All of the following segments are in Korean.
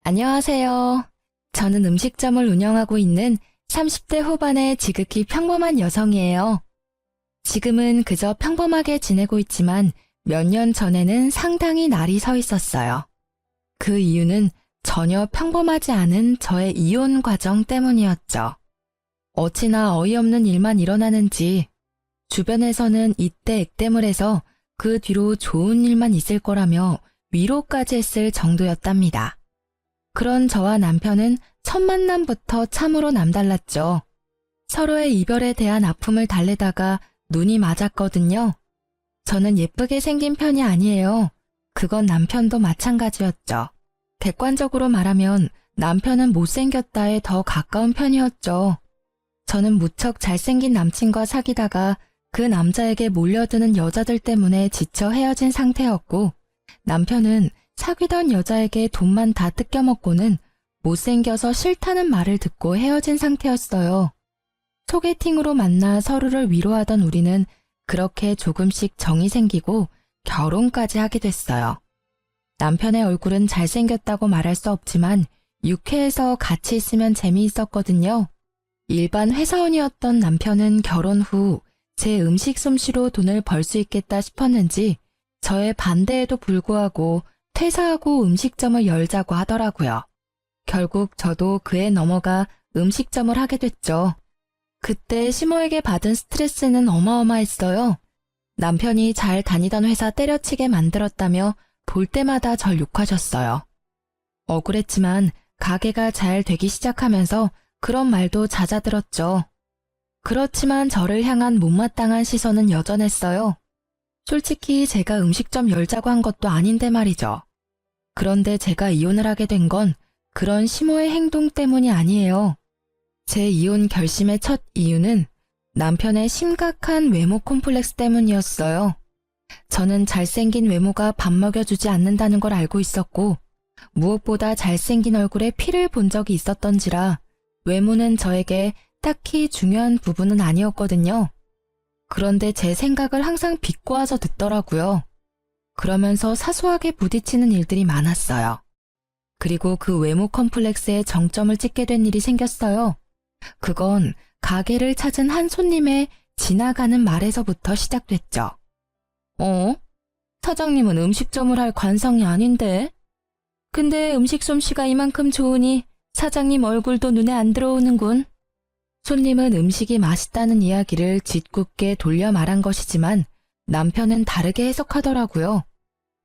안녕하세요. 저는 음식점을 운영하고 있는 30대 후반의 지극히 평범한 여성이에요. 지금은 그저 평범하게 지내고 있지만 몇 년 전에는 상당히 날이 서 있었어요. 그 이유는 전혀 평범하지 않은 저의 이혼 과정 때문이었죠. 어찌나 어이없는 일만 일어나는지 주변에서는 이때 액땜을 해서 그 뒤로 좋은 일만 있을 거라며 위로까지 했을 정도였답니다. 그런 저와 남편은 첫 만남부터 참으로 남달랐죠. 서로의 이별에 대한 아픔을 달래다가 눈이 맞았거든요. 저는 예쁘게 생긴 편이 아니에요. 그건 남편도 마찬가지였죠. 객관적으로 말하면 남편은 못생겼다에 더 가까운 편이었죠. 저는 무척 잘생긴 남친과 사귀다가 그 남자에게 몰려드는 여자들 때문에 지쳐 헤어진 상태였고, 남편은 사귀던 여자에게 돈만 다 뜯겨먹고는 못생겨서 싫다는 말을 듣고 헤어진 상태였어요. 소개팅으로 만나 서로를 위로하던 우리는 그렇게 조금씩 정이 생기고 결혼까지 하게 됐어요. 남편의 얼굴은 잘생겼다고 말할 수 없지만 유쾌해서 같이 있으면 재미있었거든요. 일반 회사원이었던 남편은 결혼 후 제 음식 솜씨로 돈을 벌 수 있겠다 싶었는지 저의 반대에도 불구하고 퇴사하고 음식점을 열자고 하더라고요. 결국 저도 그에 넘어가 음식점을 하게 됐죠. 그때 시모에게 받은 스트레스는 어마어마했어요. 남편이 잘 다니던 회사 때려치게 만들었다며 볼 때마다 절 욕하셨어요. 억울했지만 가게가 잘 되기 시작하면서 그런 말도 잦아들었죠. 그렇지만 저를 향한 못마땅한 시선은 여전했어요. 솔직히 제가 음식점 열자고 한 것도 아닌데 말이죠. 그런데 제가 이혼을 하게 된 건 그런 시모의 행동 때문이 아니에요. 제 이혼 결심의 첫 이유는 남편의 심각한 외모 콤플렉스 때문이었어요. 저는 잘생긴 외모가 밥 먹여주지 않는다는 걸 알고 있었고, 무엇보다 잘생긴 얼굴에 피를 본 적이 있었던지라 외모는 저에게 딱히 중요한 부분은 아니었거든요. 그런데 제 생각을 항상 비꼬아서 듣더라고요. 그러면서 사소하게 부딪히는 일들이 많았어요. 그리고 그 외모 컴플렉스에 정점을 찍게 된 일이 생겼어요. 그건 가게를 찾은 한 손님의 지나가는 말에서부터 시작됐죠. 사장님은 음식점을 할 관성이 아닌데? 근데 음식 솜씨가 이만큼 좋으니 사장님 얼굴도 눈에 안 들어오는군. 손님은 음식이 맛있다는 이야기를 짓궂게 돌려 말한 것이지만 남편은 다르게 해석하더라고요.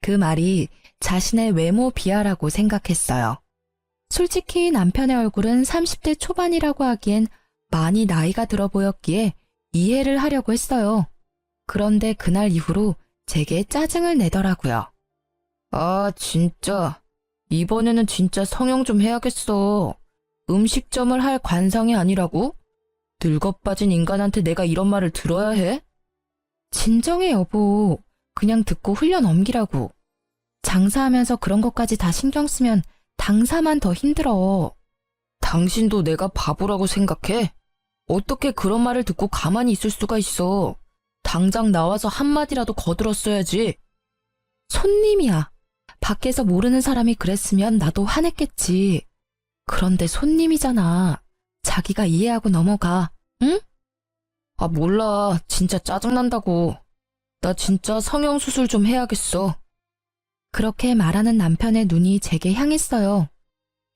그 말이 자신의 외모 비하라고 생각했어요. 솔직히 남편의 얼굴은 30대 초반이라고 하기엔 많이 나이가 들어 보였기에 이해를 하려고 했어요. 그런데 그날 이후로 제게 짜증을 내더라고요. 아, 진짜. 이번에는 진짜 성형 좀 해야겠어. 음식점을 할 관상이 아니라고? 늙어 빠진 인간한테 내가 이런 말을 들어야 해? 진정해, 여보. 그냥 듣고 흘려 넘기라고. 장사하면서 그런 것까지 다 신경 쓰면 당사만 더 힘들어. 당신도 내가 바보라고 생각해? 어떻게 그런 말을 듣고 가만히 있을 수가 있어? 당장 나와서 한마디라도 거들었어야지. 손님이야. 밖에서 모르는 사람이 그랬으면 나도 화냈겠지. 그런데 손님이잖아. 자기가 이해하고 넘어가, 응? 아, 몰라. 진짜 짜증난다고. 나 진짜 성형수술 좀 해야겠어. 그렇게 말하는 남편의 눈이 제게 향했어요.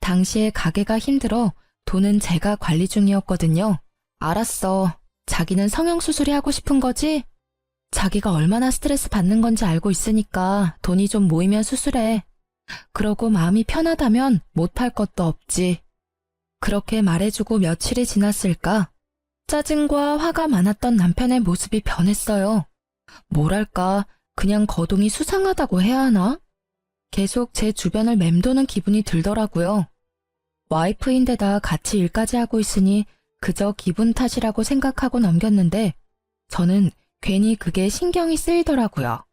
당시에 가게가 힘들어 돈은 제가 관리 중이었거든요. 알았어. 자기는 성형수술이 하고 싶은 거지? 자기가 얼마나 스트레스 받는 건지 알고 있으니까 돈이 좀 모이면 수술해. 그러고 마음이 편하다면 못할 것도 없지. 그렇게 말해주고 며칠이 지났을까? 짜증과 화가 많았던 남편의 모습이 변했어요. 뭐랄까, 그냥 거동이 수상하다고 해야 하나? 계속 제 주변을 맴도는 기분이 들더라고요. 와이프인데다 같이 일까지 하고 있으니 그저 기분 탓이라고 생각하고 넘겼는데 저는 괜히 그게 신경이 쓰이더라고요.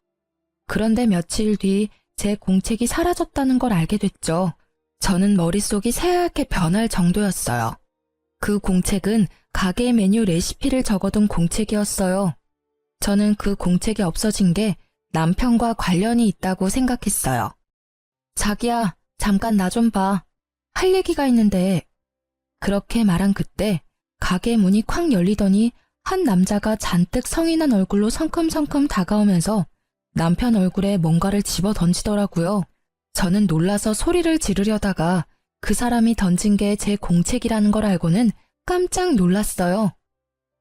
그런데 며칠 뒤 제 공책이 사라졌다는 걸 알게 됐죠. 저는 머릿속이 새하얗게 변할 정도였어요. 그 공책은 가게 메뉴 레시피를 적어둔 공책이었어요. 저는 그 공책이 없어진 게 남편과 관련이 있다고 생각했어요. 자기야, 잠깐 나 좀 봐. 할 얘기가 있는데. 그렇게 말한 그때 가게 문이 콱 열리더니 한 남자가 잔뜩 성이 난 얼굴로 성큼성큼 다가오면서 남편 얼굴에 뭔가를 집어 던지더라고요. 저는 놀라서 소리를 지르려다가 그 사람이 던진 게 제 공책이라는 걸 알고는 깜짝 놀랐어요.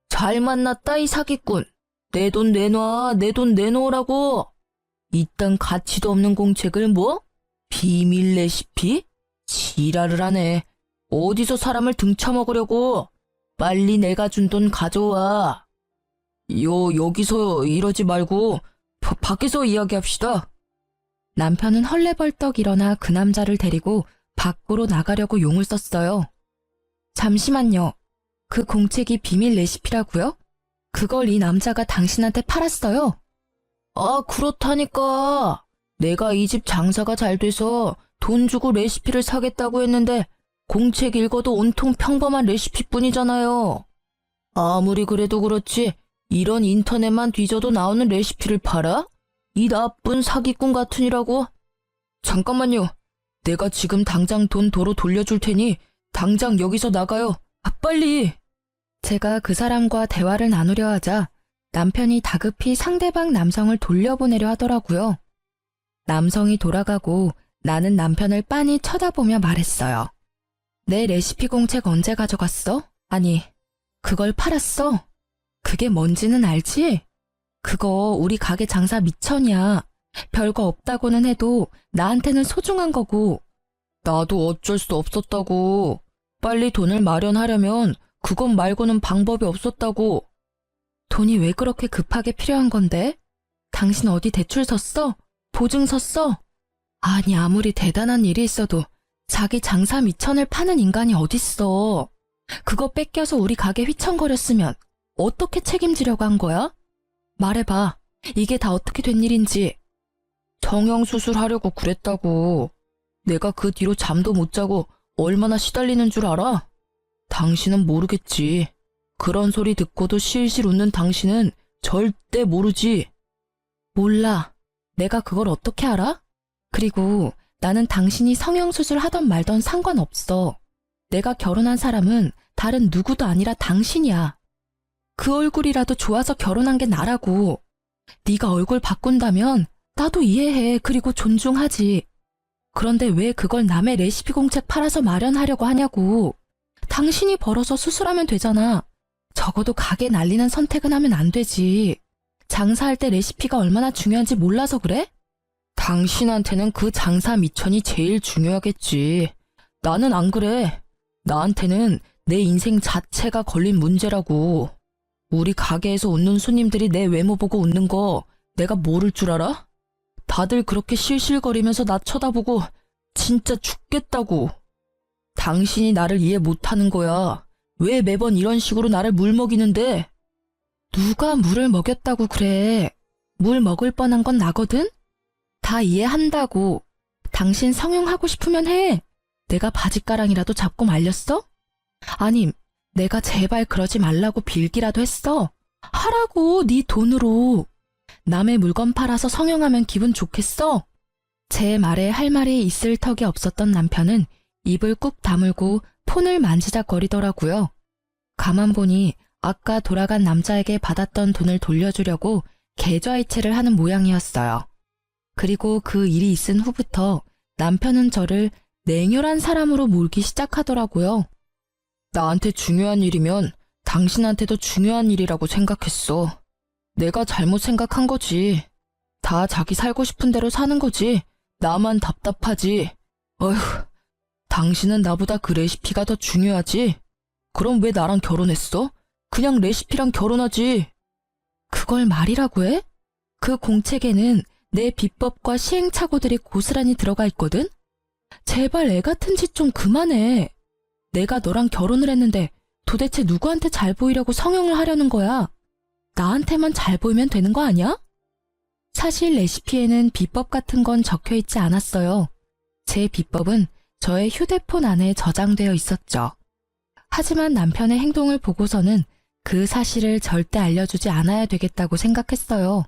잘 만났다, 이 사기꾼. 내 돈 내놔, 내 돈 내놓으라고. 이딴 가치도 없는 공책을 뭐? 비밀 레시피? 지랄을 하네. 어디서 사람을 등쳐먹으려고. 빨리 내가 준 돈 가져와. 여기서 이러지 말고 밖에서 이야기합시다. 남편은 헐레벌떡 일어나 그 남자를 데리고 밖으로 나가려고 용을 썼어요. 잠시만요. 그 공책이 비밀 레시피라고요? 그걸 이 남자가 당신한테 팔았어요? 아, 그렇다니까. 내가 이 집 장사가 잘 돼서 돈 주고 레시피를 사겠다고 했는데 공책 읽어도 온통 평범한 레시피뿐이잖아요. 아무리 그래도 그렇지 이런 인터넷만 뒤져도 나오는 레시피를 팔아? 이 나쁜 사기꾼 같으니라고? 잠깐만요. 내가 지금 당장 돈 도로 돌려줄 테니 당장 여기서 나가요. 아, 빨리. 제가 그 사람과 대화를 나누려 하자 남편이 다급히 상대방 남성을 돌려보내려 하더라고요. 남성이 돌아가고 나는 남편을 빤히 쳐다보며 말했어요. 내 레시피 공책 언제 가져갔어? 아니, 그걸 팔았어? 그게 뭔지는 알지? 그거 우리 가게 장사 미천이야. 별거 없다고는 해도 나한테는 소중한 거고. 나도 어쩔 수 없었다고. 빨리 돈을 마련하려면 그것 말고는 방법이 없었다고. 돈이 왜 그렇게 급하게 필요한 건데? 당신 어디 대출 섰어? 보증 섰어? 아니, 아무리 대단한 일이 있어도 자기 장사 미천을 파는 인간이 어딨어. 그거 뺏겨서 우리 가게 휘청거렸으면 어떻게 책임지려고 한 거야? 말해봐. 이게 다 어떻게 된 일인지. 정형수술하려고 그랬다고. 내가 그 뒤로 잠도 못 자고 얼마나 시달리는 줄 알아? 당신은 모르겠지. 그런 소리 듣고도 실실 웃는 당신은 절대 모르지. 몰라. 내가 그걸 어떻게 알아? 그리고 나는 당신이 성형수술 하던 말던 상관없어. 내가 결혼한 사람은 다른 누구도 아니라 당신이야. 그 얼굴이라도 좋아서 결혼한 게 나라고. 네가 얼굴 바꾼다면 나도 이해해. 그리고 존중하지. 그런데 왜 그걸 남의 레시피 공책 팔아서 마련하려고 하냐고. 당신이 벌어서 수술하면 되잖아. 적어도 가게 날리는 선택은 하면 안 되지. 장사할 때 레시피가 얼마나 중요한지 몰라서 그래? 당신한테는 그 장사 미천이 제일 중요하겠지. 나는 안 그래. 나한테는 내 인생 자체가 걸린 문제라고. 우리 가게에서 웃는 손님들이 내 외모 보고 웃는 거 내가 모를 줄 알아? 다들 그렇게 실실거리면서 나 쳐다보고 진짜 죽겠다고. 당신이 나를 이해 못하는 거야. 왜 매번 이런 식으로 나를 물먹이는데? 누가 물을 먹였다고 그래. 물 먹을 뻔한 건 나거든? 다 이해한다고. 당신 성형하고 싶으면 해. 내가 바짓가랑이라도 잡고 말렸어? 아님, 내가 제발 그러지 말라고 빌기라도 했어. 하라고, 네 돈으로. 남의 물건 팔아서 성형하면 기분 좋겠어? 제 말에 할 말이 있을 턱이 없었던 남편은 입을 꾹 다물고 폰을 만지작거리더라고요. 가만 보니 아까 돌아간 남자에게 받았던 돈을 돌려주려고 계좌이체를 하는 모양이었어요. 그리고 그 일이 있은 후부터 남편은 저를 냉혈한 사람으로 몰기 시작하더라고요. 나한테 중요한 일이면 당신한테도 중요한 일이라고 생각했어. 내가 잘못 생각한 거지. 다 자기 살고 싶은 대로 사는 거지. 나만 답답하지. 어휴, 당신은 나보다 그 레시피가 더 중요하지? 그럼 왜 나랑 결혼했어? 그냥 레시피랑 결혼하지. 그걸 말이라고 해? 그 공책에는 내 비법과 시행착오들이 고스란히 들어가 있거든? 제발 애 같은 짓 좀 그만해. 내가 너랑 결혼을 했는데 도대체 누구한테 잘 보이려고 성형을 하려는 거야? 나한테만 잘 보이면 되는 거 아니야? 사실 레시피에는 비법 같은 건 적혀 있지 않았어요. 제 비법은 저의 휴대폰 안에 저장되어 있었죠. 하지만 남편의 행동을 보고서는 그 사실을 절대 알려주지 않아야 되겠다고 생각했어요.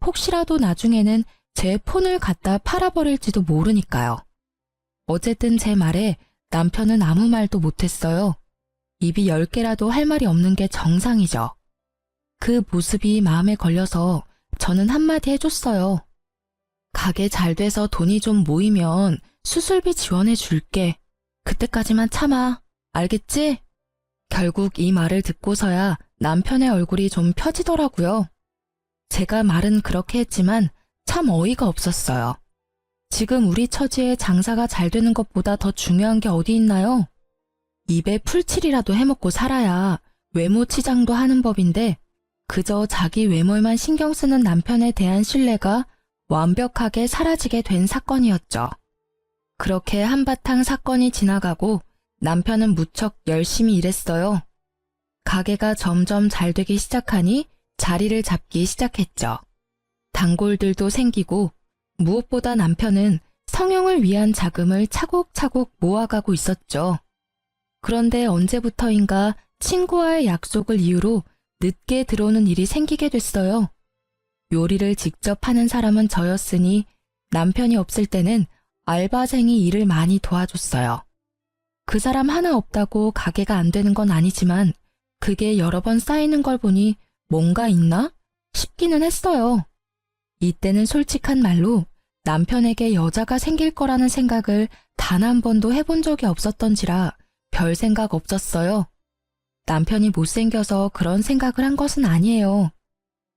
혹시라도 나중에는 제 폰을 갖다 팔아버릴지도 모르니까요. 어쨌든 제 말에 남편은 아무 말도 못했어요. 입이 10개라도 할 말이 없는 게 정상이죠. 그 모습이 마음에 걸려서 저는 한마디 해줬어요. 가게 잘 돼서 돈이 좀 모이면 수술비 지원해 줄게. 그때까지만 참아. 알겠지? 결국 이 말을 듣고서야 남편의 얼굴이 좀 펴지더라고요. 제가 말은 그렇게 했지만 참 어이가 없었어요. 지금 우리 처지에 장사가 잘 되는 것보다 더 중요한 게 어디 있나요? 입에 풀칠이라도 해먹고 살아야 외모 치장도 하는 법인데 그저 자기 외모에만 신경 쓰는 남편에 대한 신뢰가 완벽하게 사라지게 된 사건이었죠. 그렇게 한바탕 사건이 지나가고 남편은 무척 열심히 일했어요. 가게가 점점 잘 되기 시작하니 자리를 잡기 시작했죠. 단골들도 생기고 무엇보다 남편은 성형을 위한 자금을 차곡차곡 모아가고 있었죠. 그런데 언제부터인가 친구와의 약속을 이유로 늦게 들어오는 일이 생기게 됐어요. 요리를 직접 하는 사람은 저였으니 남편이 없을 때는 알바생이 일을 많이 도와줬어요. 그 사람 하나 없다고 가게가 안 되는 건 아니지만 그게 여러 번 쌓이는 걸 보니 뭔가 있나 싶기는 했어요. 이때는 솔직한 말로 남편에게 여자가 생길 거라는 생각을 단 한 번도 해본 적이 없었던지라 별 생각 없었어요. 남편이 못생겨서 그런 생각을 한 것은 아니에요.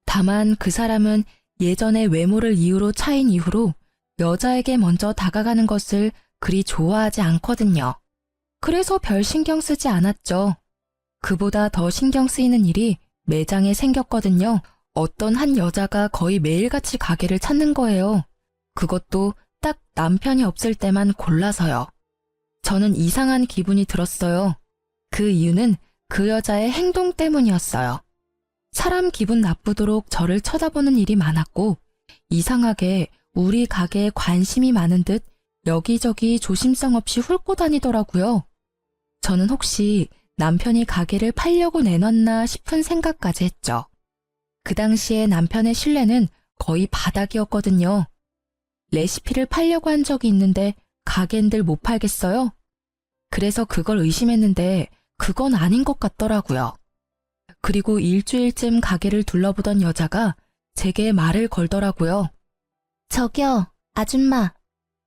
다만 그 사람은 예전에 외모를 이유로 차인 이후로 여자에게 먼저 다가가는 것을 그리 좋아하지 않거든요. 그래서 별 신경 쓰지 않았죠. 그보다 더 신경 쓰이는 일이 매장에 생겼거든요. 어떤 한 여자가 거의 매일같이 가게를 찾는 거예요. 그것도 딱 남편이 없을 때만 골라서요. 저는 이상한 기분이 들었어요. 그 이유는 그 여자의 행동 때문이었어요. 사람 기분 나쁘도록 저를 쳐다보는 일이 많았고 이상하게 우리 가게에 관심이 많은 듯 여기저기 조심성 없이 훑고 다니더라고요. 저는 혹시 남편이 가게를 팔려고 내놨나 싶은 생각까지 했죠. 그 당시에 남편의 신뢰는 거의 바닥이었거든요. 레시피를 팔려고 한 적이 있는데 가게인들 못 팔겠어요? 그래서 그걸 의심했는데 그건 아닌 것 같더라고요. 그리고 일주일쯤 가게를 둘러보던 여자가 제게 말을 걸더라고요. 저기요, 아줌마.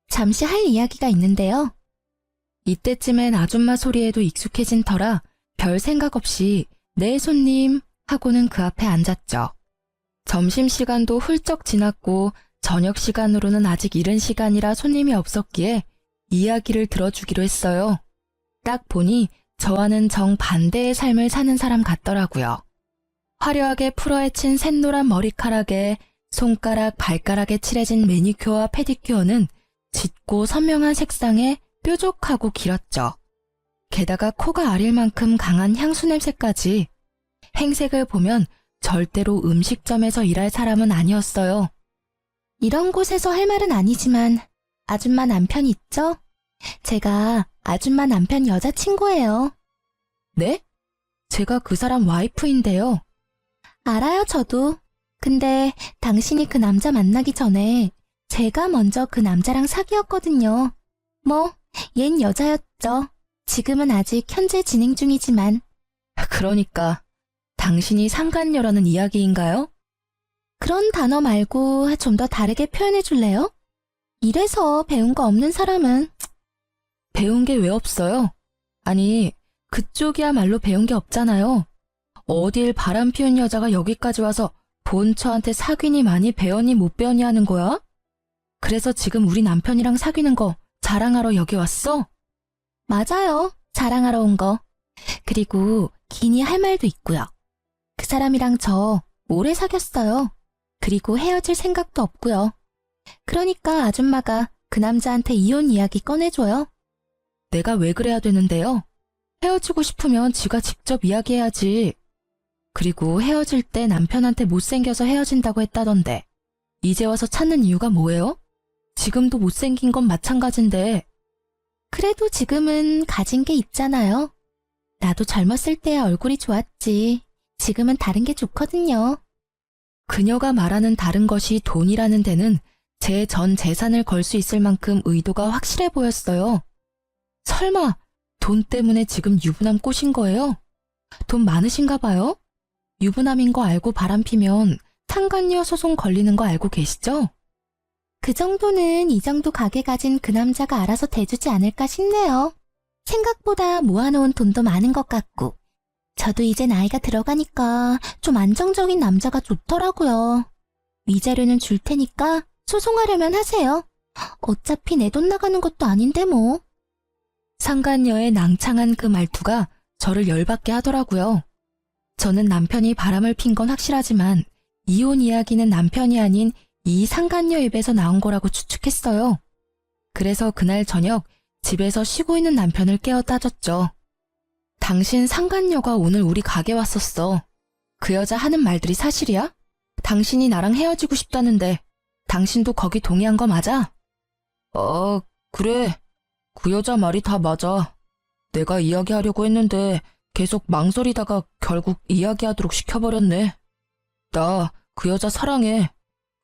잠시 할 이야기가 있는데요. 이때쯤엔 아줌마 소리에도 익숙해진 터라 별 생각 없이 네 손님 하고는 그 앞에 앉았죠. 점심시간도 훌쩍 지났고 저녁 시간으로는 아직 이른 시간이라 손님이 없었기에 이야기를 들어주기로 했어요. 딱 보니 저와는 정반대의 삶을 사는 사람 같더라고요. 화려하게 풀어헤친 샛노란 머리카락에 손가락, 발가락에 칠해진 매니큐어와 페디큐어는 짙고 선명한 색상에 뾰족하고 길었죠. 게다가 코가 아릴 만큼 강한 향수 냄새까지. 행색을 보면 절대로 음식점에서 일할 사람은 아니었어요. 이런 곳에서 할 말은 아니지만 아줌마 남편 있죠? 제가 아줌마 남편 여자친구예요. 네? 제가 그 사람 와이프인데요. 알아요, 저도. 근데 당신이 그 남자 만나기 전에 제가 먼저 그 남자랑 사귀었거든요. 뭐, 얜 여자였죠. 지금은 아직 현재 진행 중이지만. 그러니까 당신이 상간녀라는 이야기인가요? 그런 단어 말고 좀 더 다르게 표현해 줄래요? 이래서 배운 거 없는 사람은. 배운 게 왜 없어요? 아니, 그쪽이야말로 배운 게 없잖아요. 어딜 바람 피운 여자가 여기까지 와서 본처한테 사귀니 많이 배웠니 못 배웠니 하는 거야? 그래서 지금 우리 남편이랑 사귀는 거 자랑하러 여기 왔어? 맞아요. 자랑하러 온 거. 그리고 기니 할 말도 있고요. 그 사람이랑 저 오래 사귀었어요. 그리고 헤어질 생각도 없고요. 그러니까 아줌마가 그 남자한테 이혼 이야기 꺼내줘요. 내가 왜 그래야 되는데요? 헤어지고 싶으면 지가 직접 이야기해야지. 그리고 헤어질 때 남편한테 못생겨서 헤어진다고 했다던데 이제 와서 찾는 이유가 뭐예요? 지금도 못생긴 건 마찬가지인데. 그래도 지금은 가진 게 있잖아요. 나도 젊었을 때야 얼굴이 좋았지. 지금은 다른 게 좋거든요. 그녀가 말하는 다른 것이 돈이라는 데는 제 전 재산을 걸 수 있을 만큼 의도가 확실해 보였어요. 설마 돈 때문에 지금 유부남 꼬신 거예요? 돈 많으신가 봐요? 유부남인 거 알고 바람피면 상간녀 소송 걸리는 거 알고 계시죠? 그 정도는 이 정도 가게 가진 그 남자가 알아서 대주지 않을까 싶네요. 생각보다 모아놓은 돈도 많은 것 같고 저도 이제 나이가 들어가니까 좀 안정적인 남자가 좋더라고요. 위자료는 줄 테니까 소송하려면 하세요. 어차피 내 돈 나가는 것도 아닌데 뭐. 상간녀의 낭창한 그 말투가 저를 열받게 하더라고요. 저는 남편이 바람을 핀 건 확실하지만 이혼 이야기는 남편이 아닌 이 상간녀 입에서 나온 거라고 추측했어요. 그래서 그날 저녁 집에서 쉬고 있는 남편을 깨워 따졌죠. 당신 상간녀가 오늘 우리 가게 왔었어. 그 여자 하는 말들이 사실이야? 당신이 나랑 헤어지고 싶다는데 당신도 거기 동의한 거 맞아? 그래. 그 여자 말이 다 맞아. 내가 이야기하려고 했는데 계속 망설이다가 결국 이야기하도록 시켜버렸네. 나 그 여자 사랑해.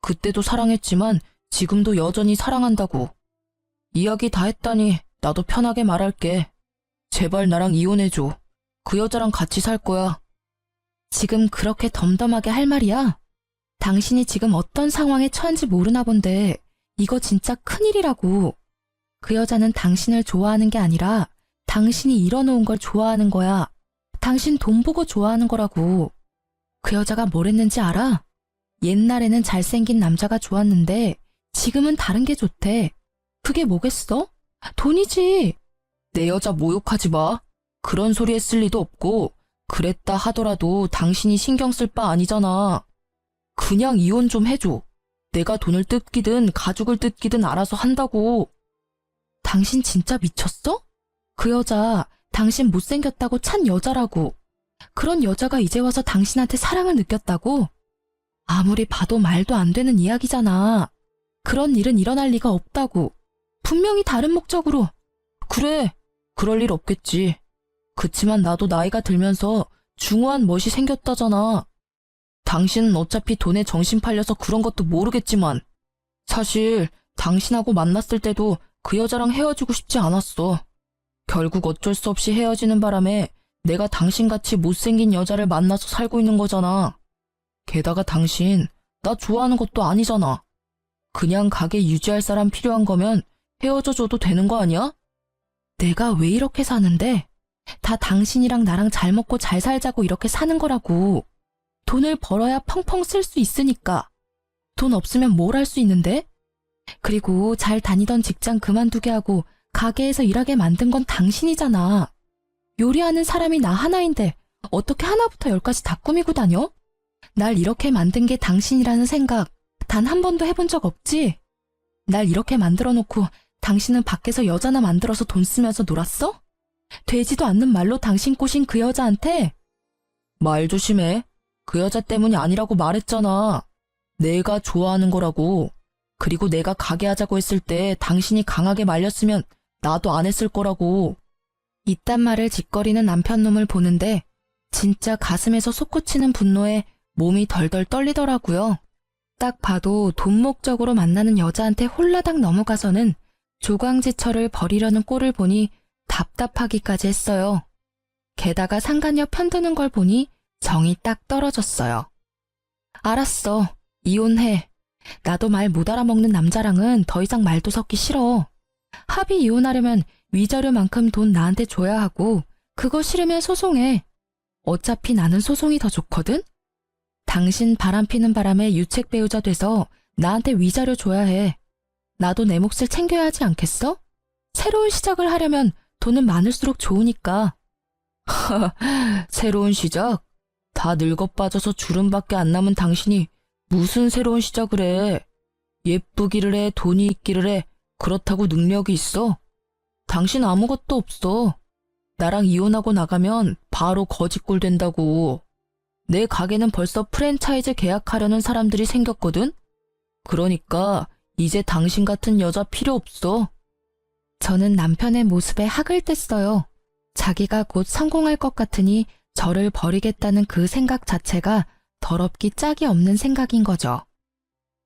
그때도 사랑했지만 지금도 여전히 사랑한다고. 이야기 다 했다니 나도 편하게 말할게. 제발 나랑 이혼해줘. 그 여자랑 같이 살 거야. 지금 그렇게 덤덤하게 할 말이야? 당신이 지금 어떤 상황에 처한지 모르나 본데 이거 진짜 큰일이라고. 그 여자는 당신을 좋아하는 게 아니라 당신이 잃어놓은 걸 좋아하는 거야. 당신 돈 보고 좋아하는 거라고. 그 여자가 뭘 했는지 알아? 옛날에는 잘생긴 남자가 좋았는데 지금은 다른 게 좋대. 그게 뭐겠어? 돈이지. 내 여자 모욕하지 마. 그런 소리 했을 리도 없고 그랬다 하더라도 당신이 신경 쓸 바 아니잖아. 그냥 이혼 좀 해줘. 내가 돈을 뜯기든 가죽을 뜯기든 알아서 한다고. 당신 진짜 미쳤어? 그 여자 당신 못생겼다고 찬 여자라고. 그런 여자가 이제 와서 당신한테 사랑을 느꼈다고? 아무리 봐도 말도 안 되는 이야기잖아. 그런 일은 일어날 리가 없다고. 분명히 다른 목적으로. 그래, 그럴 일 없겠지. 그치만 나도 나이가 들면서 중후한 멋이 생겼다잖아. 당신은 어차피 돈에 정신 팔려서 그런 것도 모르겠지만 사실 당신하고 만났을 때도 그 여자랑 헤어지고 싶지 않았어. 결국 어쩔 수 없이 헤어지는 바람에 내가 당신같이 못생긴 여자를 만나서 살고 있는 거잖아. 게다가 당신 나 좋아하는 것도 아니잖아. 그냥 가게 유지할 사람 필요한 거면 헤어져줘도 되는 거 아니야? 내가 왜 이렇게 사는데? 다 당신이랑 나랑 잘 먹고 잘 살자고 이렇게 사는 거라고. 돈을 벌어야 펑펑 쓸 수 있으니까. 돈 없으면 뭘 할 수 있는데? 그리고 잘 다니던 직장 그만두게 하고 가게에서 일하게 만든 건 당신이잖아. 요리하는 사람이 나 하나인데 어떻게 하나부터 열까지 다 꾸미고 다녀? 날 이렇게 만든 게 당신이라는 생각 단 한 번도 해본 적 없지? 날 이렇게 만들어 놓고 당신은 밖에서 여자나 만들어서 돈 쓰면서 놀았어? 되지도 않는 말로 당신 꼬신 그 여자한테? 말 조심해. 그 여자 때문이 아니라고 말했잖아. 내가 좋아하는 거라고. 그리고 내가 가게 하자고 했을 때 당신이 강하게 말렸으면 나도 안 했을 거라고. 이딴 말을 짓거리는 남편 놈을 보는데 진짜 가슴에서 솟구치는 분노에 몸이 덜덜 떨리더라고요. 딱 봐도 돈 목적으로 만나는 여자한테 홀라당 넘어가서는 조광지철을 버리려는 꼴을 보니 답답하기까지 했어요. 게다가 상간녀 편드는 걸 보니 정이 딱 떨어졌어요. 알았어. 이혼해. 나도 말 못 알아먹는 남자랑은 더 이상 말도 섞기 싫어. 합의 이혼하려면 위자료만큼 돈 나한테 줘야 하고 그거 싫으면 소송해. 어차피 나는 소송이 더 좋거든? 당신 바람피는 바람에 유책 배우자 돼서 나한테 위자료 줘야 해. 나도 내 몫을 챙겨야 하지 않겠어? 새로운 시작을 하려면 돈은 많을수록 좋으니까. 새로운 시작? 다 늙어 빠져서 주름밖에 안 남은 당신이 무슨 새로운 시작을 해. 예쁘기를 해, 돈이 있기를 해. 그렇다고 능력이 있어? 당신 아무것도 없어. 나랑 이혼하고 나가면 바로 거지꼴 된다고. 내 가게는 벌써 프랜차이즈 계약하려는 사람들이 생겼거든? 그러니까 이제 당신 같은 여자 필요 없어. 저는 남편의 모습에 학을 뗐어요. 자기가 곧 성공할 것 같으니 저를 버리겠다는 그 생각 자체가 더럽기 짝이 없는 생각인 거죠.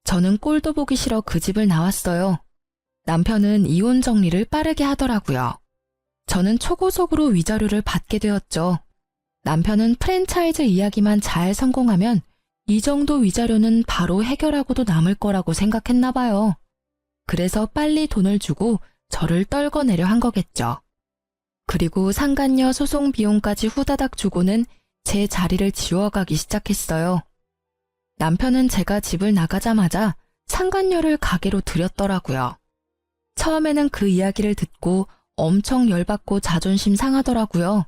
저는 꼴도 보기 싫어 그 집을 나왔어요. 남편은 이혼 정리를 빠르게 하더라고요. 저는 초고속으로 위자료를 받게 되었죠. 남편은 프랜차이즈 이야기만 잘 성공하면 이 정도 위자료는 바로 해결하고도 남을 거라고 생각했나 봐요. 그래서 빨리 돈을 주고 저를 떨궈내려 한 거겠죠. 그리고 상간녀 소송 비용까지 후다닥 주고는 제 자리를 지워가기 시작했어요. 남편은 제가 집을 나가자마자 상간녀를 가게로 들였더라고요. 처음에는 그 이야기를 듣고 엄청 열받고 자존심 상하더라고요.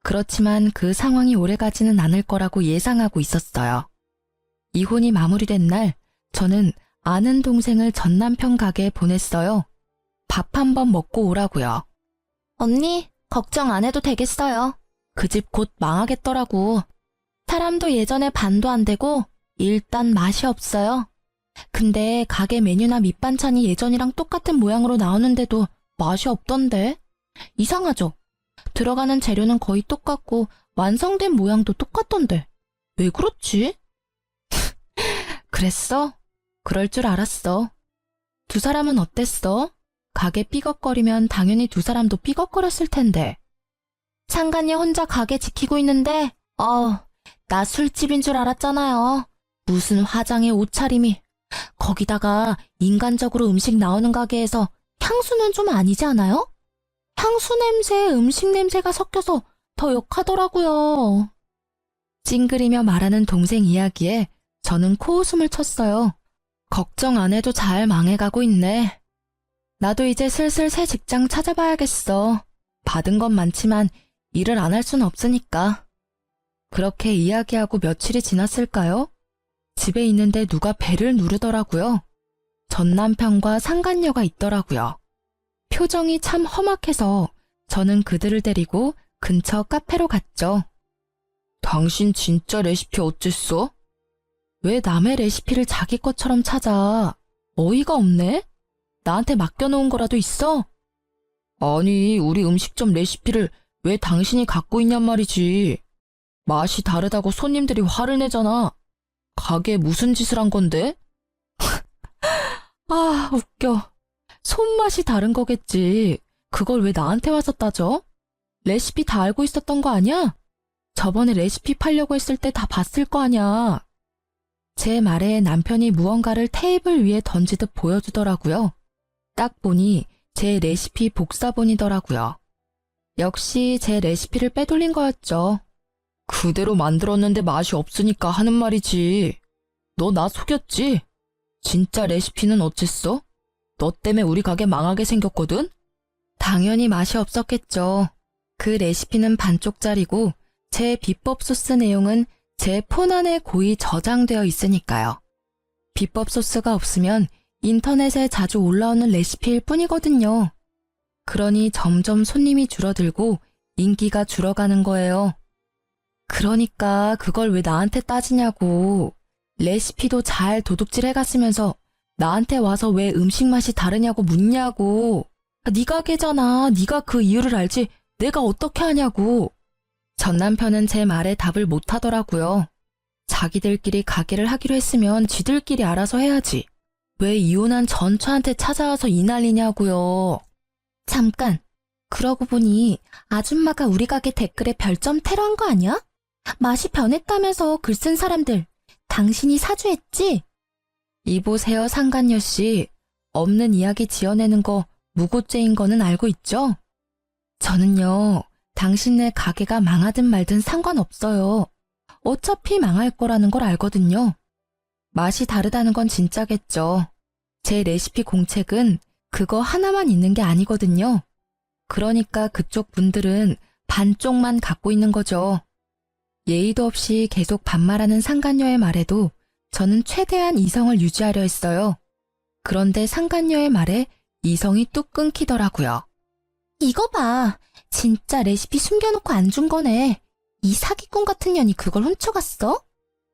그렇지만 그 상황이 오래가지는 않을 거라고 예상하고 있었어요. 이혼이 마무리된 날, 저는 아는 동생을 전 남편 가게에 보냈어요. 밥 한 번 먹고 오라고요. 언니, 걱정 안 해도 되겠어요. 그 집 곧 망하겠더라고. 사람도 예전에 반도 안 되고 일단 맛이 없어요. 근데 가게 메뉴나 밑반찬이 예전이랑 똑같은 모양으로 나오는데도 맛이 없던데? 이상하죠? 들어가는 재료는 거의 똑같고 완성된 모양도 똑같던데. 왜 그렇지? 그랬어? 그럴 줄 알았어. 두 사람은 어땠어? 가게 삐걱거리면 당연히 두 사람도 삐걱거렸을 텐데. 상간녀 혼자 가게 지키고 있는데 나 술집인 줄 알았잖아요. 무슨 화장에 옷차림이. 거기다가 인간적으로 음식 나오는 가게에서 향수는 좀 아니지 않아요? 향수 냄새에 음식 냄새가 섞여서 더 역하더라고요. 찡그리며 말하는 동생 이야기에 저는 코웃음을 쳤어요. 걱정 안 해도 잘 망해가고 있네. 나도 이제 슬슬 새 직장 찾아봐야겠어. 받은 건 많지만 일을 안 할 순 없으니까. 그렇게 이야기하고 며칠이 지났을까요? 집에 있는데 누가 배를 누르더라고요. 전 남편과 상간녀가 있더라고요. 표정이 참 험악해서 저는 그들을 데리고 근처 카페로 갔죠. 당신 진짜 레시피 어쨌어? 왜 남의 레시피를 자기 것처럼 찾아? 어이가 없네? 나한테 맡겨놓은 거라도 있어? 아니, 우리 음식점 레시피를 왜 당신이 갖고 있냔 말이지. 맛이 다르다고 손님들이 화를 내잖아. 가게에 무슨 짓을 한 건데? 아, 웃겨. 손맛이 다른 거겠지. 그걸 왜 나한테 와서 따져? 레시피 다 알고 있었던 거 아니야? 저번에 레시피 팔려고 했을 때 다 봤을 거 아니야. 제 말에 남편이 무언가를 테이블 위에 던지듯 보여주더라고요. 딱 보니 제 레시피 복사본이더라고요. 역시 제 레시피를 빼돌린 거였죠. 그대로 만들었는데 맛이 없으니까 하는 말이지. 너 나 속였지? 진짜 레시피는 어쨌어? 너 때문에 우리 가게 망하게 생겼거든? 당연히 맛이 없었겠죠. 그 레시피는 반쪽짜리고 제 비법 소스 내용은 제 폰 안에 고이 저장되어 있으니까요. 비법 소스가 없으면 인터넷에 자주 올라오는 레시피일 뿐이거든요. 그러니 점점 손님이 줄어들고 인기가 줄어가는 거예요. 그러니까 그걸 왜 나한테 따지냐고. 레시피도 잘 도둑질 해갔으면서 나한테 와서 왜 음식 맛이 다르냐고 묻냐고. 네 가게잖아. 네가 그 이유를 알지 내가 어떻게 하냐고. 전 남편은 제 말에 답을 못 하더라고요. 자기들끼리 가게를 하기로 했으면 지들끼리 알아서 해야지. 왜 이혼한 전처한테 찾아와서 이 난리냐고요. 잠깐. 그러고 보니 아줌마가 우리 가게 댓글에 별점 테러한 거 아니야? 맛이 변했다면서 글 쓴 사람들 당신이 사주했지? 이보세요 상간녀 씨. 없는 이야기 지어내는 거 무고죄인 거는 알고 있죠? 저는요. 당신네 가게가 망하든 말든 상관없어요. 어차피 망할 거라는 걸 알거든요. 맛이 다르다는 건 진짜겠죠. 제 레시피 공책은 그거 하나만 있는 게 아니거든요. 그러니까 그쪽 분들은 반쪽만 갖고 있는 거죠. 예의도 없이 계속 반말하는 상간녀의 말에도 저는 최대한 이성을 유지하려 했어요. 그런데 상간녀의 말에 이성이 뚝 끊기더라고요. 이거 봐. 진짜 레시피 숨겨놓고 안 준 거네. 이 사기꾼 같은 년이 그걸 훔쳐갔어?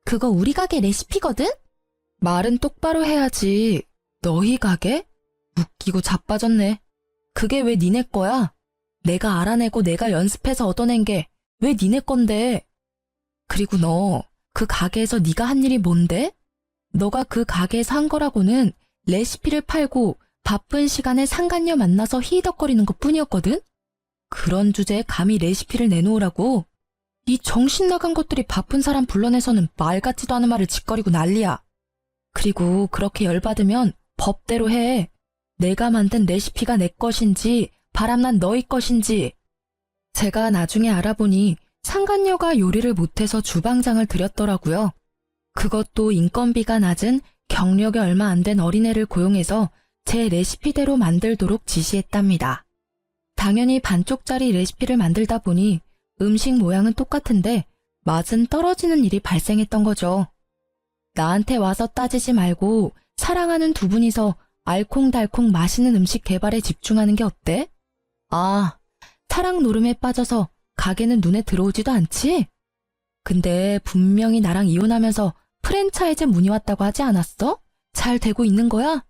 그거 우리 가게 레시피거든? 말은 똑바로 해야지. 너희 가게? 웃기고 자빠졌네. 그게 왜 니네 거야? 내가 알아내고 내가 연습해서 얻어낸 게 왜 니네 건데? 그리고 너 그 가게에서 네가 한 일이 뭔데? 너가 그 가게에서 한 거라고는 레시피를 팔고 바쁜 시간에 상간녀 만나서 히덕거리는 것 뿐이었거든? 그런 주제에 감히 레시피를 내놓으라고? 이 정신 나간 것들이 바쁜 사람 불러내서는 말 같지도 않은 말을 짓거리고 난리야. 그리고 그렇게 열받으면 법대로 해. 내가 만든 레시피가 내 것인지 바람난 너희 것인지. 제가 나중에 알아보니 상간녀가 요리를 못해서 주방장을 들였더라고요. 그것도 인건비가 낮은 경력이 얼마 안 된 어린애를 고용해서 제 레시피대로 만들도록 지시했답니다. 당연히 반쪽짜리 레시피를 만들다 보니 음식 모양은 똑같은데 맛은 떨어지는 일이 발생했던 거죠. 나한테 와서 따지지 말고 사랑하는 두 분이서 알콩달콩 맛있는 음식 개발에 집중하는 게 어때? 아, 사랑 노름에 빠져서 가게는 눈에 들어오지도 않지? 근데 분명히 나랑 이혼하면서 프랜차이즈 문의 왔다고 하지 않았어? 잘 되고 있는 거야?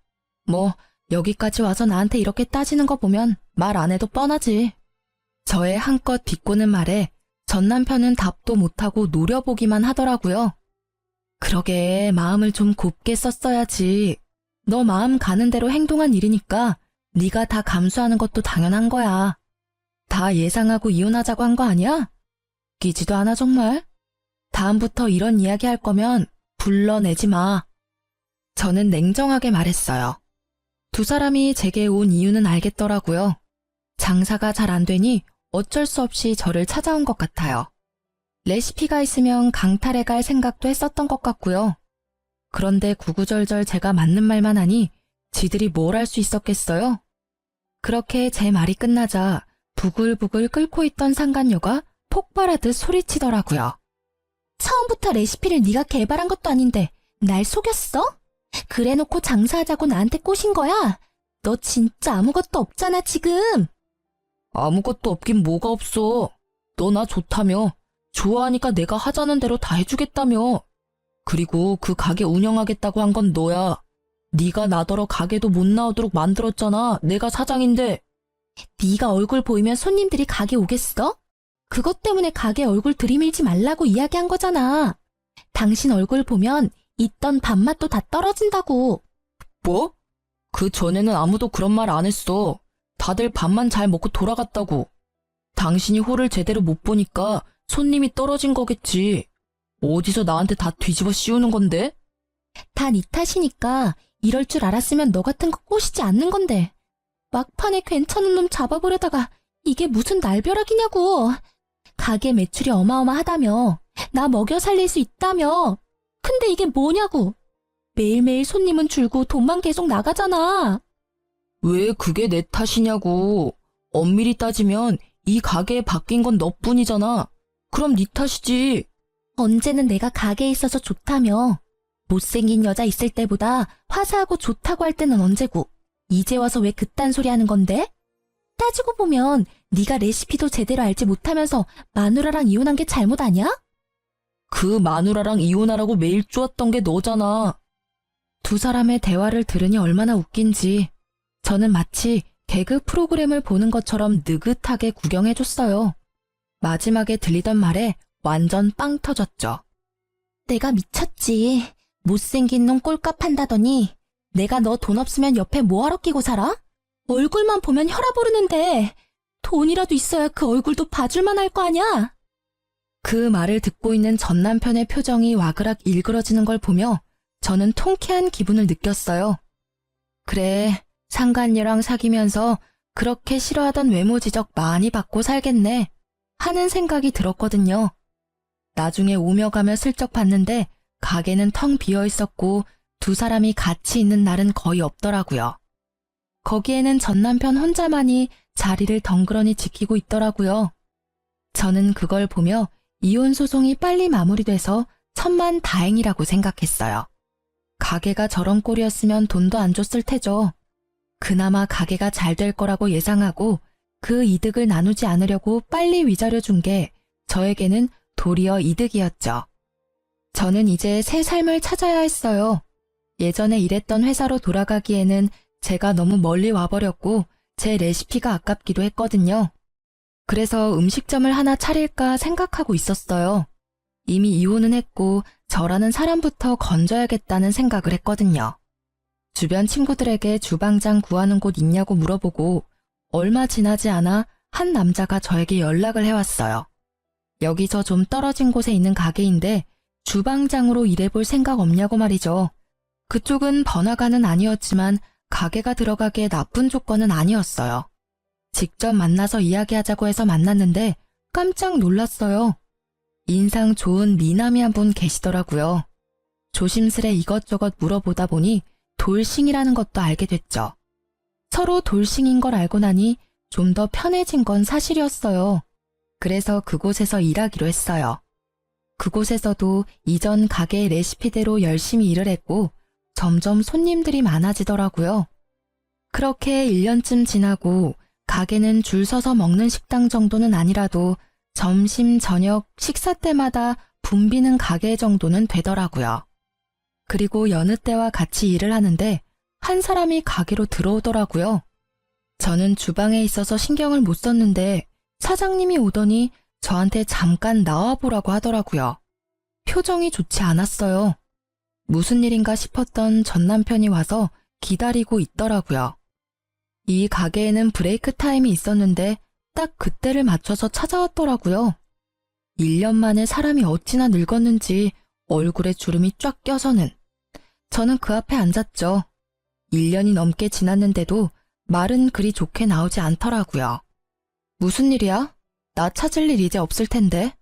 뭐 여기까지 와서 나한테 이렇게 따지는 거 보면 말 안 해도 뻔하지. 저의 한껏 비꼬는 말에 전 남편은 답도 못하고 노려보기만 하더라고요. 그러게 마음을 좀 곱게 썼어야지. 너 마음 가는 대로 행동한 일이니까 네가 다 감수하는 것도 당연한 거야. 다 예상하고 이혼하자고 한 거 아니야? 웃기지도 않아 정말. 다음부터 이런 이야기 할 거면 불러내지 마. 저는 냉정하게 말했어요. 두 사람이 제게 온 이유는 알겠더라고요. 장사가 잘 안 되니 어쩔 수 없이 저를 찾아온 것 같아요. 레시피가 있으면 강탈해 갈 생각도 했었던 것 같고요. 그런데 구구절절 제가 맞는 말만 하니 지들이 뭘 할 수 있었겠어요? 그렇게 제 말이 끝나자 부글부글 끓고 있던 상간녀가 폭발하듯 소리치더라고요. 처음부터 레시피를 네가 개발한 것도 아닌데 날 속였어? 그래놓고 장사하자고 나한테 꼬신 거야? 너 진짜 아무것도 없잖아 지금. 아무것도 없긴 뭐가 없어. 너 나 좋다며. 좋아하니까 내가 하자는 대로 다 해주겠다며. 그리고 그 가게 운영하겠다고 한 건 너야. 네가 나더러 가게도 못 나오도록 만들었잖아. 내가 사장인데. 네가 얼굴 보이면 손님들이 가게 오겠어? 그것 때문에 가게 얼굴 들이밀지 말라고 이야기한 거잖아. 당신 얼굴 보면 있던 밥맛도 다 떨어진다고. 뭐? 그 전에는 아무도 그런 말 안 했어. 다들 밥만 잘 먹고 돌아갔다고. 당신이 홀을 제대로 못 보니까 손님이 떨어진 거겠지. 어디서 나한테 다 뒤집어 씌우는 건데? 다 네 탓이니까 이럴 줄 알았으면 너 같은 거 꼬시지 않는 건데. 막판에 괜찮은 놈 잡아보려다가 이게 무슨 날벼락이냐고. 가게 매출이 어마어마하다며. 나 먹여 살릴 수 있다며. 근데 이게 뭐냐고. 매일매일 손님은 줄고 돈만 계속 나가잖아. 왜 그게 내 탓이냐고. 엄밀히 따지면 이 가게에 바뀐 건 너뿐이잖아. 그럼 네 탓이지. 언제는 내가 가게에 있어서 좋다며. 못생긴 여자 있을 때보다 화사하고 좋다고 할 때는 언제고. 이제 와서 왜 그딴 소리 하는 건데? 따지고 보면 네가 레시피도 제대로 알지 못하면서 마누라랑 이혼한 게 잘못 아니야? 그 마누라랑 이혼하라고 메일 쪼았던 게 너잖아. 두 사람의 대화를 들으니 얼마나 웃긴지 저는 마치 개그 프로그램을 보는 것처럼 느긋하게 구경해줬어요. 마지막에 들리던 말에 완전 빵 터졌죠. 내가 미쳤지. 못생긴 놈 꼴값 한다더니 내가 너 돈 없으면 옆에 뭐하러 끼고 살아? 얼굴만 보면 혈압 오르는데 돈이라도 있어야 그 얼굴도 봐줄만 할 거 아냐? 그 말을 듣고 있는 전 남편의 표정이 와그락 일그러지는 걸 보며 저는 통쾌한 기분을 느꼈어요. 그래, 상간녀랑 사귀면서 그렇게 싫어하던 외모 지적 많이 받고 살겠네 하는 생각이 들었거든요. 나중에 오며 가며 슬쩍 봤는데 가게는 텅 비어 있었고 두 사람이 같이 있는 날은 거의 없더라고요. 거기에는 전 남편 혼자만이 자리를 덩그러니 지키고 있더라고요. 저는 그걸 보며 이혼 소송이 빨리 마무리돼서 천만 다행이라고 생각했어요. 가게가 저런 꼴이었으면 돈도 안 줬을 테죠. 그나마 가게가 잘 될 거라고 예상하고 그 이득을 나누지 않으려고 빨리 위자료 준 게 저에게는 도리어 이득이었죠. 저는 이제 새 삶을 찾아야 했어요. 예전에 일했던 회사로 돌아가기에는 제가 너무 멀리 와버렸고 제 레시피가 아깝기도 했거든요. 그래서 음식점을 하나 차릴까 생각하고 있었어요. 이미 이혼은 했고 저라는 사람부터 건져야겠다는 생각을 했거든요. 주변 친구들에게 주방장 구하는 곳 있냐고 물어보고 얼마 지나지 않아 한 남자가 저에게 연락을 해왔어요. 여기서 좀 떨어진 곳에 있는 가게인데 주방장으로 일해볼 생각 없냐고 말이죠. 그쪽은 번화가는 아니었지만 가게가 들어가기에 나쁜 조건은 아니었어요. 직접 만나서 이야기하자고 해서 만났는데 깜짝 놀랐어요. 인상 좋은 미남이 한 분 계시더라고요. 조심스레 이것저것 물어보다 보니 돌싱이라는 것도 알게 됐죠. 서로 돌싱인 걸 알고 나니 좀 더 편해진 건 사실이었어요. 그래서 그곳에서 일하기로 했어요. 그곳에서도 이전 가게 레시피대로 열심히 일을 했고 점점 손님들이 많아지더라고요. 그렇게 1년쯤 지나고 가게는 줄 서서 먹는 식당 정도는 아니라도 점심, 저녁, 식사 때마다 붐비는 가게 정도는 되더라고요. 그리고 여느 때와 같이 일을 하는데 한 사람이 가게로 들어오더라고요. 저는 주방에 있어서 신경을 못 썼는데 사장님이 오더니 저한테 잠깐 나와보라고 하더라고요. 표정이 좋지 않았어요. 무슨 일인가 싶었던 전 남편이 와서 기다리고 있더라고요. 이 가게에는 브레이크 타임이 있었는데 딱 그때를 맞춰서 찾아왔더라고요. 1년 만에 사람이 어찌나 늙었는지 얼굴에 주름이 쫙 껴서는. 저는 그 앞에 앉았죠. 1년이 넘게 지났는데도 말은 그리 좋게 나오지 않더라고요. 무슨 일이야? 나 찾을 일 이제 없을 텐데.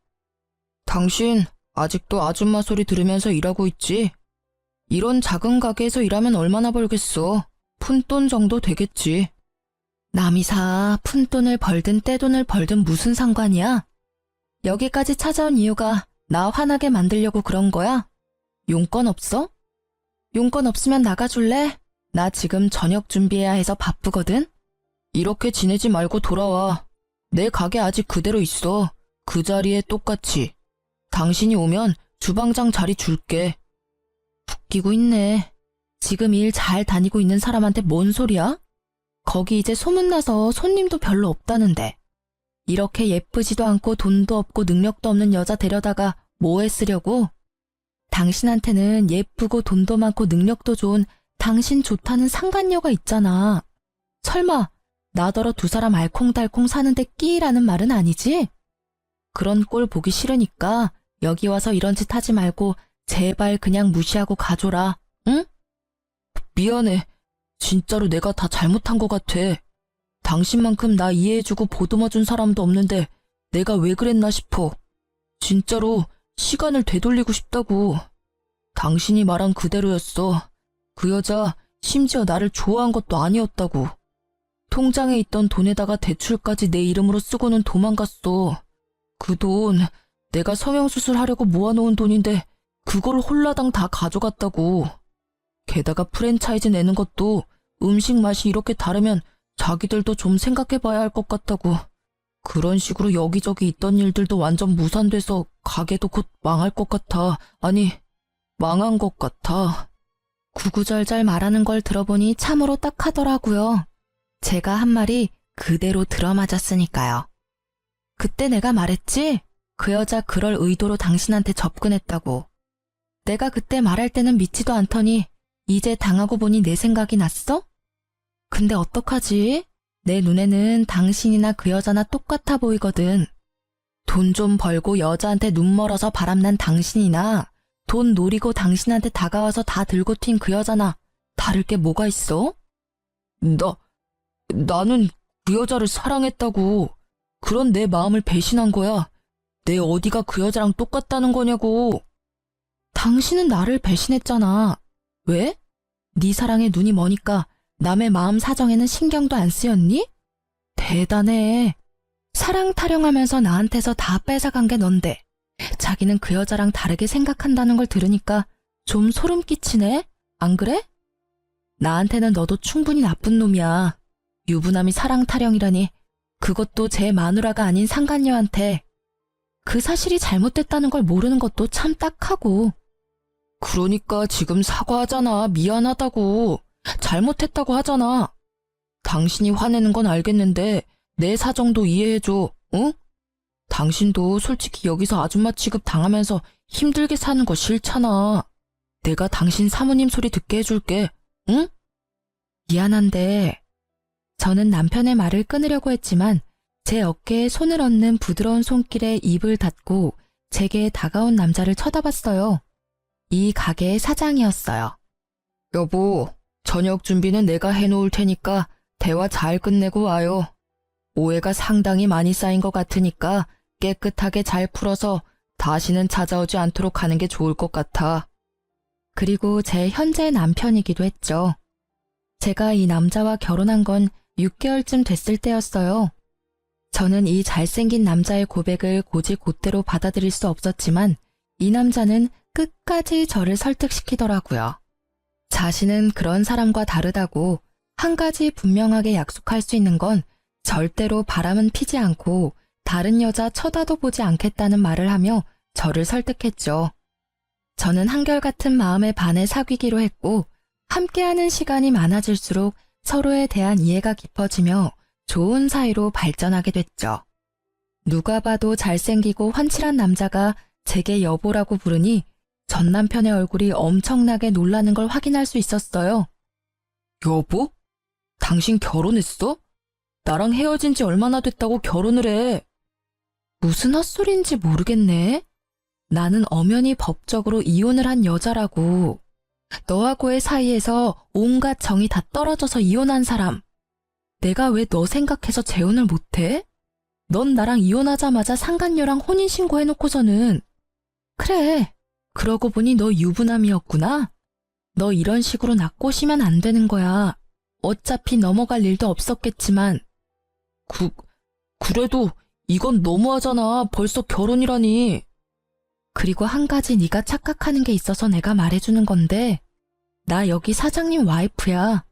당신 아직도 아줌마 소리 들으면서 일하고 있지? 이런 작은 가게에서 일하면 얼마나 벌겠어? 푼돈 정도 되겠지. 남이사 푼돈을 벌든 떼돈을 벌든 무슨 상관이야? 여기까지 찾아온 이유가 나 화나게 만들려고 그런 거야? 용건 없어? 용건 없으면 나가줄래? 나 지금 저녁 준비해야 해서 바쁘거든? 이렇게 지내지 말고 돌아와. 내 가게 아직 그대로 있어. 그 자리에 똑같이. 당신이 오면 주방장 자리 줄게. 웃기고 있네. 지금 일 잘 다니고 있는 사람한테 뭔 소리야? 거기 이제 소문나서 손님도 별로 없다는데. 이렇게 예쁘지도 않고 돈도 없고 능력도 없는 여자 데려다가 뭐에 쓰려고? 당신한테는 예쁘고 돈도 많고 능력도 좋은 당신 좋다는 상간녀가 있잖아. 설마 나더러 두 사람 알콩달콩 사는데 끼라는 말은 아니지? 그런 꼴 보기 싫으니까 여기 와서 이런 짓 하지 말고 제발 그냥 무시하고 가줘라, 응? 미안해. 진짜로 내가 다 잘못한 것 같아. 당신만큼 나 이해해주고 보듬어준 사람도 없는데 내가 왜 그랬나 싶어. 진짜로 시간을 되돌리고 싶다고. 당신이 말한 그대로였어. 그 여자 심지어 나를 좋아한 것도 아니었다고. 통장에 있던 돈에다가 대출까지 내 이름으로 쓰고는 도망갔어. 그 돈 내가 성형수술 하려고 모아놓은 돈인데 그걸 홀라당 다 가져갔다고. 게다가 프랜차이즈 내는 것도 음식 맛이 이렇게 다르면 자기들도 좀 생각해봐야 할 것 같다고. 그런 식으로 여기저기 있던 일들도 완전 무산돼서 가게도 곧 망할 것 같아. 아니, 망한 것 같아. 구구절절 말하는 걸 들어보니 참으로 딱하더라고요. 제가 한 말이 그대로 들어맞았으니까요. 그때 내가 말했지? 그 여자 그럴 의도로 당신한테 접근했다고. 내가 그때 말할 때는 믿지도 않더니 이제 당하고 보니 내 생각이 났어? 근데 어떡하지? 내 눈에는 당신이나 그 여자나 똑같아 보이거든. 돈 좀 벌고 여자한테 눈 멀어서 바람난 당신이나 돈 노리고 당신한테 다가와서 다 들고 튄 그 여자나 다를 게 뭐가 있어? 나는 그 여자를 사랑했다고. 그런 내 마음을 배신한 거야. 내 어디가 그 여자랑 똑같다는 거냐고. 당신은 나를 배신했잖아. 왜? 네 사랑에 눈이 머니까 남의 마음 사정에는 신경도 안 쓰였니? 대단해. 사랑 타령하면서 나한테서 다 뺏어간 게 넌데 자기는 그 여자랑 다르게 생각한다는 걸 들으니까 좀 소름 끼치네? 안 그래? 나한테는 너도 충분히 나쁜 놈이야. 유부남이 사랑 타령이라니. 그것도 제 마누라가 아닌 상간녀한테. 그 사실이 잘못됐다는 걸 모르는 것도 참 딱하고. 그러니까 지금 사과하잖아. 미안하다고. 잘못했다고 하잖아. 당신이 화내는 건 알겠는데 내 사정도 이해해줘. 응? 당신도 솔직히 여기서 아줌마 취급 당하면서 힘들게 사는 거 싫잖아. 내가 당신 사모님 소리 듣게 해줄게. 응? 미안한데 저는 남편의 말을 끊으려고 했지만 제 어깨에 손을 얹는 부드러운 손길에 입을 닫고 제게 다가온 남자를 쳐다봤어요. 이 가게의 사장이었어요. 여보, 저녁 준비는 내가 해놓을 테니까 대화 잘 끝내고 와요. 오해가 상당히 많이 쌓인 것 같으니까 깨끗하게 잘 풀어서 다시는 찾아오지 않도록 하는 게 좋을 것 같아. 그리고 제 현재 남편이기도 했죠. 제가 이 남자와 결혼한 건 6개월쯤 됐을 때였어요. 저는 이 잘생긴 남자의 고백을 곧이곧대로 받아들일 수 없었지만 이 남자는 끝까지 저를 설득시키더라고요. 자신은 그런 사람과 다르다고 한 가지 분명하게 약속할 수 있는 건 절대로 바람은 피지 않고 다른 여자 쳐다도 보지 않겠다는 말을 하며 저를 설득했죠. 저는 한결같은 마음에 반해 사귀기로 했고 함께하는 시간이 많아질수록 서로에 대한 이해가 깊어지며 좋은 사이로 발전하게 됐죠. 누가 봐도 잘생기고 환칠한 남자가 제게 여보라고 부르니 전 남편의 얼굴이 엄청나게 놀라는 걸 확인할 수 있었어요. 여보? 당신 결혼했어? 나랑 헤어진 지 얼마나 됐다고 결혼을 해? 무슨 헛소리인지 모르겠네. 나는 엄연히 법적으로 이혼을 한 여자라고. 너하고의 사이에서 온갖 정이 다 떨어져서 이혼한 사람. 내가 왜 너 생각해서 재혼을 못해? 넌 나랑 이혼하자마자 상간녀랑 혼인신고 해놓고서는. 그래, 그러고 보니 너 유부남이었구나. 너 이런 식으로 나 꼬시면 안 되는 거야. 어차피 넘어갈 일도 없었겠지만. 그래도 이건 너무하잖아. 벌써 결혼이라니. 그리고 한 가지 네가 착각하는 게 있어서 내가 말해주는 건데 나 여기 사장님 와이프야.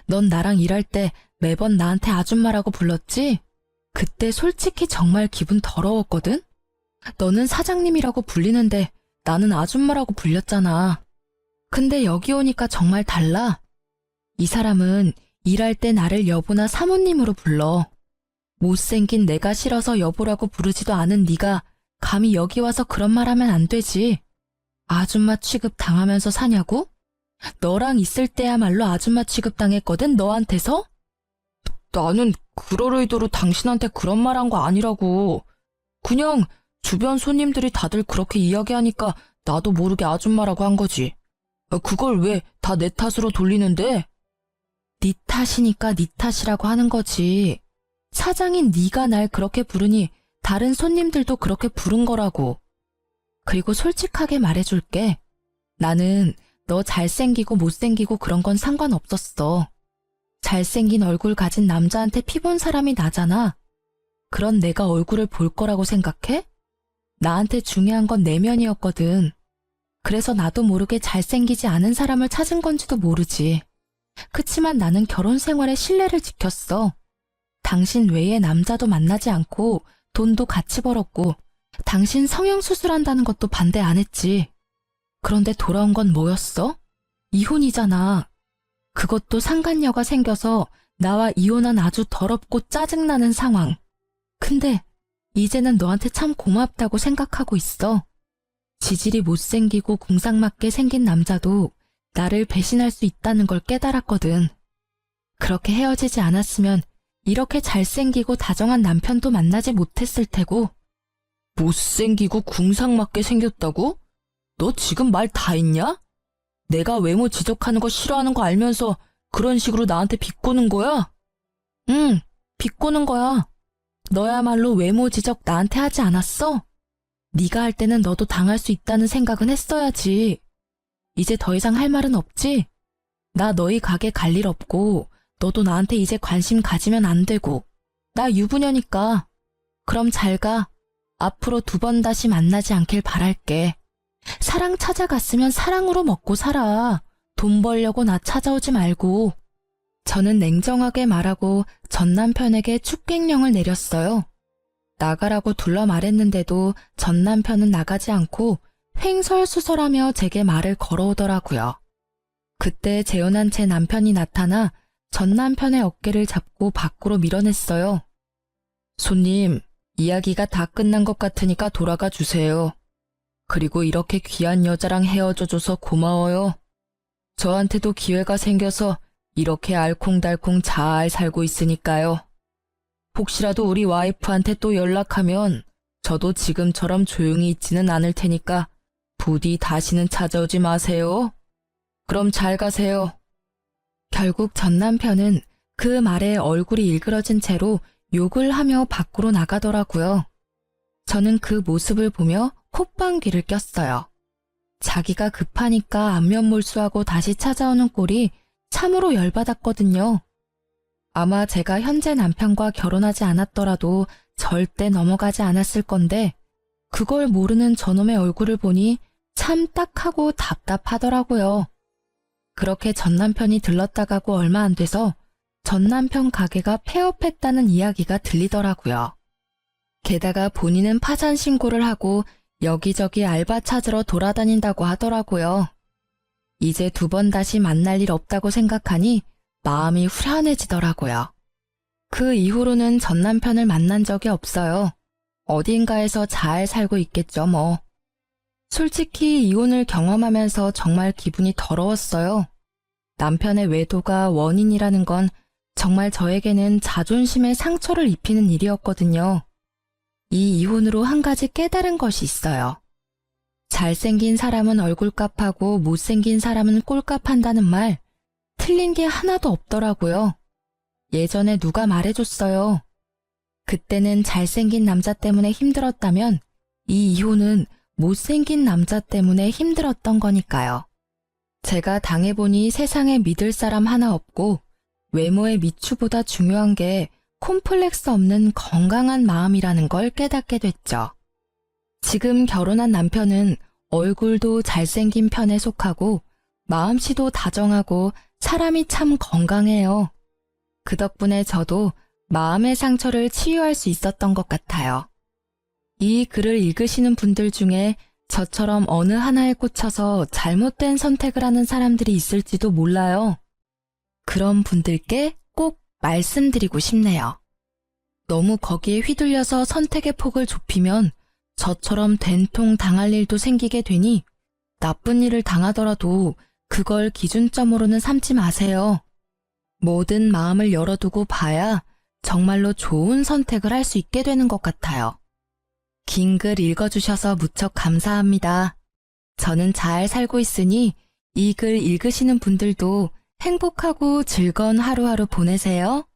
넌 나랑 일할 때 매번 나한테 아줌마라고 불렀지? 그때 솔직히 정말 기분 더러웠거든? 너는 사장님이라고 불리는데 나는 아줌마라고 불렸잖아. 근데 여기 오니까 정말 달라. 이 사람은 일할 때 나를 여보나 사모님으로 불러. 못생긴 내가 싫어서 여보라고 부르지도 않은 네가 감히 여기 와서 그런 말 하면 안 되지. 아줌마 취급 당하면서 사냐고? 너랑 있을 때야말로 아줌마 취급 당했거든, 너한테서? 나는 그럴 의도로 당신한테 그런 말 한 거 아니라고. 그냥 주변 손님들이 다들 그렇게 이야기하니까 나도 모르게 아줌마라고 한 거지. 그걸 왜 다 내 탓으로 돌리는데? 네 탓이니까 네 탓이라고 하는 거지. 사장인 네가 날 그렇게 부르니 다른 손님들도 그렇게 부른 거라고. 그리고 솔직하게 말해줄게. 나는 너 잘생기고 못생기고 그런 건 상관없었어. 잘생긴 얼굴 가진 남자한테 피본 사람이 나잖아. 그런 내가 얼굴을 볼 거라고 생각해? 나한테 중요한 건 내면이었거든. 그래서 나도 모르게 잘생기지 않은 사람을 찾은 건지도 모르지. 그치만 나는 결혼 생활에 신뢰를 지켰어. 당신 외에 남자도 만나지 않고 돈도 같이 벌었고 당신 성형수술한다는 것도 반대 안 했지. 그런데 돌아온 건 뭐였어? 이혼이잖아. 그것도 상간녀가 생겨서 나와 이혼한 아주 더럽고 짜증나는 상황. 근데 이제는 너한테 참 고맙다고 생각하고 있어. 지질이 못생기고 궁상맞게 생긴 남자도 나를 배신할 수 있다는 걸 깨달았거든. 그렇게 헤어지지 않았으면 이렇게 잘생기고 다정한 남편도 만나지 못했을 테고. 못생기고 궁상맞게 생겼다고? 너 지금 말 다 했냐? 내가 외모 지적하는 거 싫어하는 거 알면서 그런 식으로 나한테 비꼬는 거야? 응, 비꼬는 거야. 너야말로 외모 지적 나한테 하지 않았어? 네가 할 때는 너도 당할 수 있다는 생각은 했어야지. 이제 더 이상 할 말은 없지? 나 너희 가게 갈 일 없고 너도 나한테 이제 관심 가지면 안 되고. 나 유부녀니까. 그럼 잘 가. 앞으로 2번 다시 만나지 않길 바랄게. 사랑 찾아갔으면 사랑으로 먹고 살아. 돈 벌려고 나 찾아오지 말고. 저는 냉정하게 말하고 전 남편에게 축객령을 내렸어요. 나가라고 둘러 말했는데도 전 남편은 나가지 않고 횡설수설하며 제게 말을 걸어오더라고요. 그때 재혼한 제 남편이 나타나 전 남편의 어깨를 잡고 밖으로 밀어냈어요. 손님, 이야기가 다 끝난 것 같으니까 돌아가 주세요. 그리고 이렇게 귀한 여자랑 헤어져줘서 고마워요. 저한테도 기회가 생겨서 이렇게 알콩달콩 잘 살고 있으니까요. 혹시라도 우리 와이프한테 또 연락하면 저도 지금처럼 조용히 있지는 않을 테니까 부디 다시는 찾아오지 마세요. 그럼 잘 가세요. 결국 전 남편은 그 말에 얼굴이 일그러진 채로 욕을 하며 밖으로 나가더라고요. 저는 그 모습을 보며 콧방귀를 꼈어요. 자기가 급하니까 안면몰수하고 다시 찾아오는 꼴이 참으로 열받았거든요. 아마 제가 현재 남편과 결혼하지 않았더라도 절대 넘어가지 않았을 건데 그걸 모르는 저놈의 얼굴을 보니 참 딱하고 답답하더라고요. 그렇게 전 남편이 들렀다 가고 얼마 안 돼서 전 남편 가게가 폐업했다는 이야기가 들리더라고요. 게다가 본인은 파산 신고를 하고 여기저기 알바 찾으러 돌아다닌다고 하더라고요. 이제 두 번 다시 만날 일 없다고 생각하니 마음이 후련해지더라고요. 그 이후로는 전 남편을 만난 적이 없어요. 어딘가에서 잘 살고 있겠죠, 뭐. 솔직히 이혼을 경험하면서 정말 기분이 더러웠어요. 남편의 외도가 원인이라는 건 정말 저에게는 자존심에 상처를 입히는 일이었거든요. 이 이혼으로 한 가지 깨달은 것이 있어요. 잘생긴 사람은 얼굴값하고 못생긴 사람은 꼴값한다는 말, 틀린 게 하나도 없더라고요. 예전에 누가 말해줬어요. 그때는 잘생긴 남자 때문에 힘들었다면 이 이혼은 못생긴 남자 때문에 힘들었던 거니까요. 제가 당해보니 세상에 믿을 사람 하나 없고 외모의 미추보다 중요한 게 콤플렉스 없는 건강한 마음이라는 걸 깨닫게 됐죠. 지금 결혼한 남편은 얼굴도 잘생긴 편에 속하고 마음씨도 다정하고 사람이 참 건강해요. 그 덕분에 저도 마음의 상처를 치유할 수 있었던 것 같아요. 이 글을 읽으시는 분들 중에 저처럼 어느 하나에 꽂혀서 잘못된 선택을 하는 사람들이 있을지도 몰라요. 그런 분들께 꼭 말씀드리고 싶네요. 너무 거기에 휘둘려서 선택의 폭을 좁히면 저처럼 된통 당할 일도 생기게 되니 나쁜 일을 당하더라도 그걸 기준점으로는 삼지 마세요. 모든 마음을 열어두고 봐야 정말로 좋은 선택을 할 수 있게 되는 것 같아요. 긴 글 읽어주셔서 무척 감사합니다. 저는 잘 살고 있으니 이 글 읽으시는 분들도 행복하고 즐거운 하루하루 보내세요.